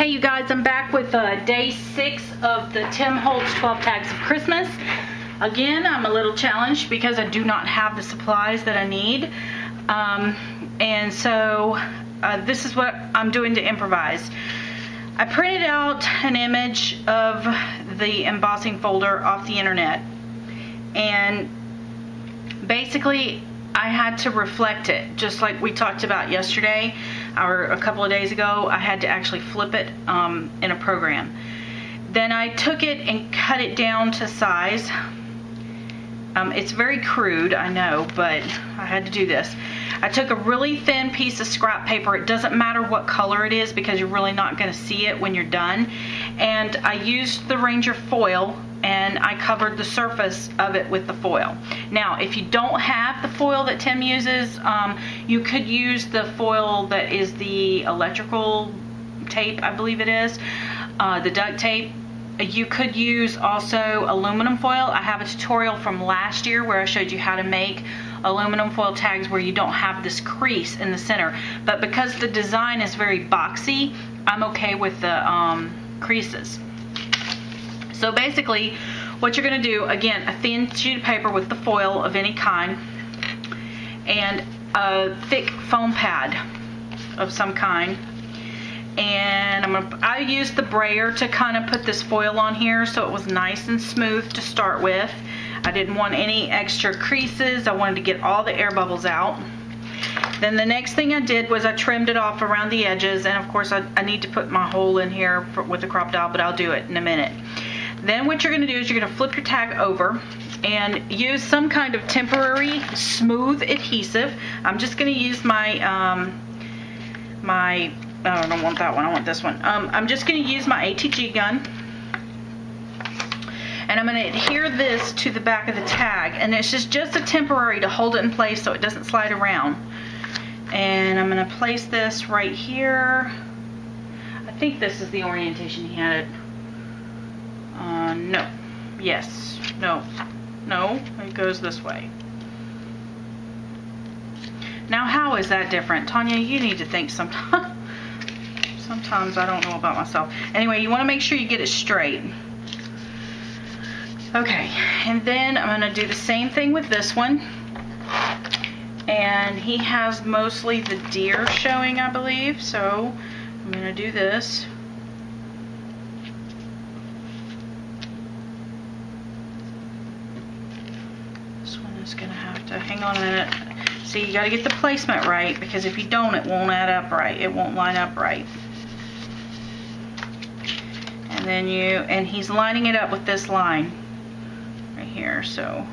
Hey you guys, I'm back with day 6 of the Tim Holtz 12 Tags of Christmas. Again, I'm a little challenged because I do not have the supplies that I need. And so this is what I'm doing to improvise. I printed out an image of the embossing folder off the internet. And basically, I had to reflect it, just like we talked about yesterday or a couple of days ago. I had to actually flip it in a program. Then I took it and cut it down to size. It's very crude, I know, but I had to do this. I took a really thin piece of scrap paper. It doesn't matter what color it is because you're really not going to see it when you're done. And I used the Ranger foil and I covered the surface of it with the foil. Now, if you don't have the foil that Tim uses, you could use the foil that is the electrical tape, I believe it is, the duct tape. You could use also aluminum foil. I have a tutorial from last year where I showed you how to make aluminum foil tags where you don't have this crease in the center. But because the design is very boxy, I'm okay with the creases. So basically, what you're going to do, again, a thin sheet of paper with the foil of any kind, and a thick foam pad of some kind. And I used the brayer to kind of put this foil on here so it was nice and smooth to start with. I didn't want any extra creases. I wanted to get all the air bubbles out. Then the next thing I did was I trimmed it off around the edges, and of course I need to put my hole in here with the crop dial, but I'll do it in a minute. Then what you're going to do is you're going to flip your tag over and use some kind of temporary smooth adhesive. I'm just going to use my, I don't want that one, I want this one. I'm just going to use my ATG gun. And I'm going to adhere this to the back of the tag. And it's just a temporary to hold it in place so it doesn't slide around. And I'm going to place this right here. I think this is the orientation he had it. No. Yes. No. No. It goes this way. Now, how is that different? Tonya, you need to think sometimes. Sometimes I don't know about myself. Anyway, you want to make sure you get it straight. Okay. And then I'm going to do the same thing with this one. And he has mostly the deer showing, I believe. So I'm going to do this. Gonna have to hang on a minute. See, you got to get the placement right, because if you don't, it won't add up right. It won't line up right. And then and he's lining it up with this line right here. So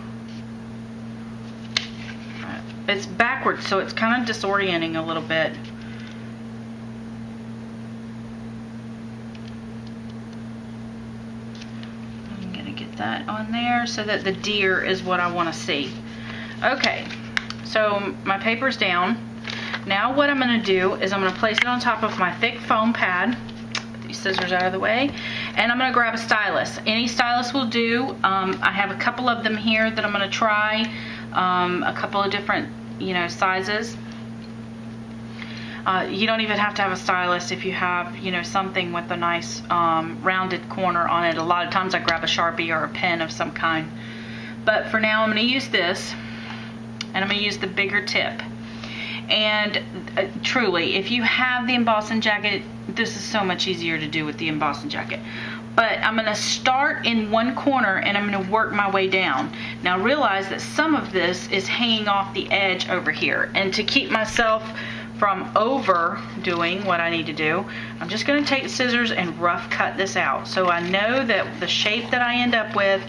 it's backwards, so it's kind of disorienting a little bit. I'm gonna get that on there so that the deer is what I want to see. Okay, so my paper's down. Now what I'm going to do is I'm going to place it on top of my thick foam pad. Put these scissors out of the way. And I'm going to grab a stylus. Any stylus will do. I have a couple of them here that I'm going to try. A couple of different, sizes. You don't even have to have a stylus if you have, something with a nice rounded corner on it. A lot of times I grab a Sharpie or a pen of some kind. But for now I'm going to use this. And I'm going to use the bigger tip. And truly, if you have the embossing jacket, this is so much easier to do with the embossing jacket. But I'm going to start in one corner and I'm going to work my way down. Now realize that some of this is hanging off the edge over here. And to keep myself from overdoing what I need to do, I'm just going to take the scissors and rough cut this out. So I know that the shape that I end up with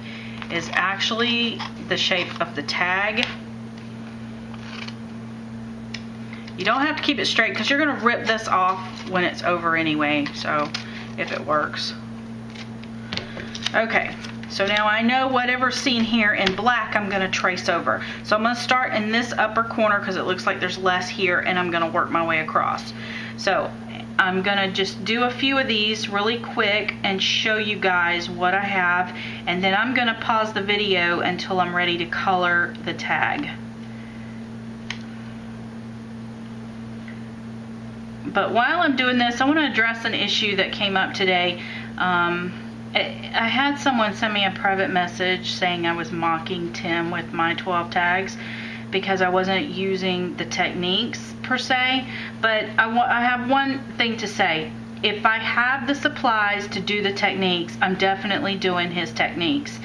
is actually the shape of the tag. You don't have to keep it straight because you're going to rip this off when it's over anyway, so if it works. Okay, so now I know whatever's seen here in black I'm going to trace over. So I'm going to start in this upper corner because it looks like there's less here, and I'm going to work my way across. So I'm going to just do a few of these really quick and show you guys what I have, and then I'm going to pause the video until I'm ready to color the tag. But while I'm doing this, I want to address an issue that came up today. I had someone send me a private message saying I was mocking Tim with my 12 tags because I wasn't using the techniques per se. But I have one thing to say. If I have the supplies to do the techniques, I'm definitely doing his techniques.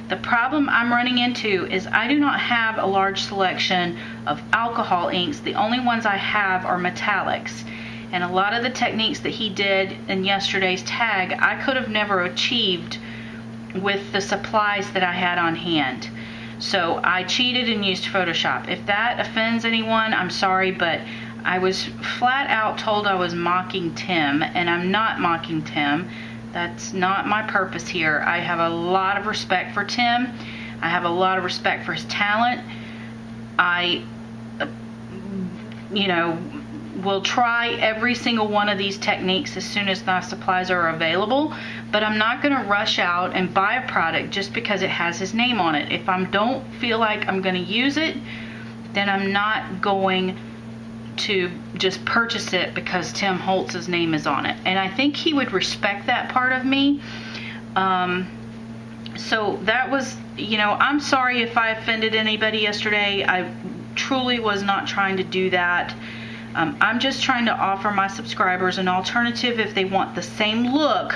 The problem I'm running into is I do not have a large selection of alcohol inks. The only ones I have are metallics. And a lot of the techniques that he did in yesterday's tag, I could have never achieved with the supplies that I had on hand. So I cheated and used Photoshop. If that offends anyone, I'm sorry, but I was flat out told I was mocking Tim, and I'm not mocking Tim. That's not my purpose here. I have a lot of respect for Tim. I have a lot of respect for his talent. I, will try every single one of these techniques as soon as the supplies are available, but I'm not going to rush out and buy a product just because it has his name on it. If I don't feel like I'm going to use it, then I'm not going to just purchase it because Tim Holtz's name is on it. And I think he would respect that part of me. So that was, I'm sorry if I offended anybody yesterday. I truly was not trying to do that. I'm just trying to offer my subscribers an alternative if they want the same look,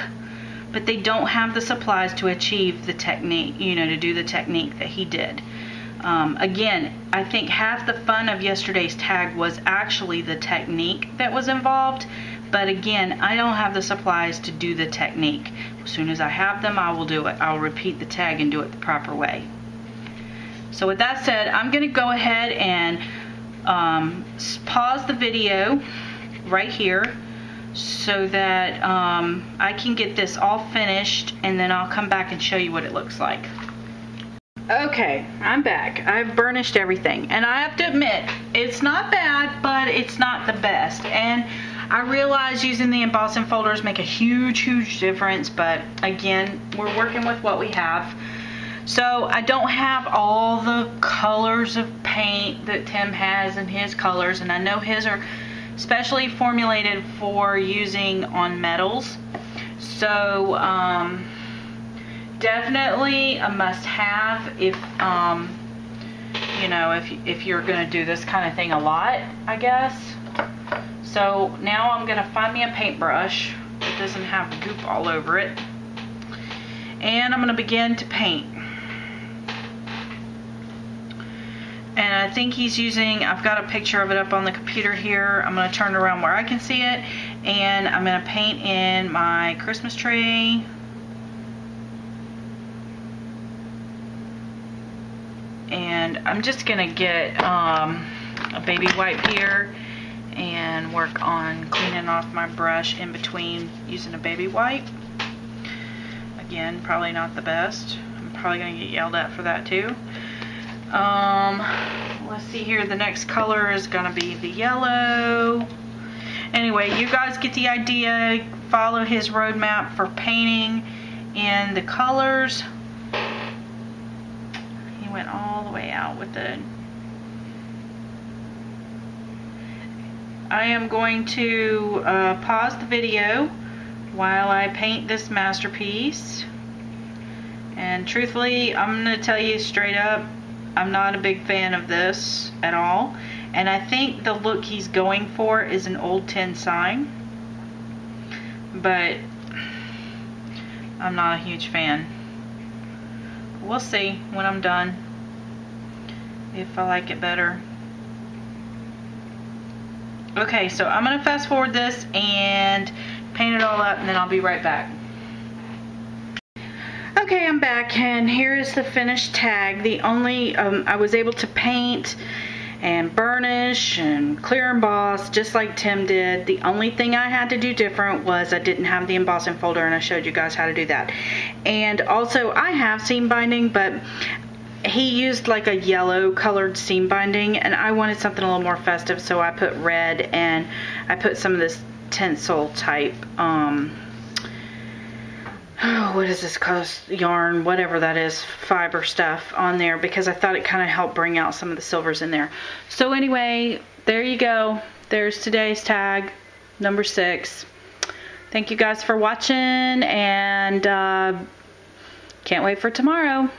but they don't have the supplies to achieve the technique, to do the technique that he did. Again, I think half the fun of yesterday's tag was actually the technique that was involved, but again, I don't have the supplies to do the technique. As soon as I have them, I will do it. I'll repeat the tag and do it the proper way. So with that said, I'm going to go ahead and pause the video right here so that I can get this all finished, and then I'll come back and show you what it looks like. Okay, I'm back. I've burnished everything, and I have to admit, it's not bad, but it's not the best. And I realize using the embossing folders make a huge difference, but again, we're working with what we have. So I don't have all the colors of paint that Tim has in his colors, and I know his are specially formulated for using on metals. So definitely a must-have if if you're going to do this kind of thing a lot, I guess. So now I'm going to find me a paintbrush that doesn't have goop all over it, and I'm going to begin to paint. And I think he's using, I've got a picture of it up on the computer here. I'm going to turn it around where I can see it, and I'm going to paint in my Christmas tree. And I'm just going to get a baby wipe here and work on cleaning off my brush in between using a baby wipe. Again, probably not the best. I'm probably going to get yelled at for that too. Let's see here. The next color is going to be the yellow. Anyway, you guys get the idea. Follow his roadmap for painting in the colors. He went all the way out with it. I am going to pause the video while I paint this masterpiece. And truthfully, I'm going to tell you straight up, I'm not a big fan of this at all. And I think the look he's going for is an old tin sign. But I'm not a huge fan. We'll see when I'm done if I like it better. Okay, so I'm going to fast forward this and paint it all up, and then I'll be right back. Okay, I'm back, and here is the finished tag. The only, I was able to paint and burnish and clear emboss just like Tim did. The only thing I had to do different was I didn't have the embossing folder, and I showed you guys how to do that. And also, I have seam binding, but he used like a yellow colored seam binding, and I wanted something a little more festive, so I put red, and I put some of this tinsel type, what is this called, yarn, whatever that is, fiber stuff on there, because I thought it kind of helped bring out some of the silvers in there. So anyway, there you go. There's today's tag. number 6. Thank you guys for watching, and can't wait for tomorrow.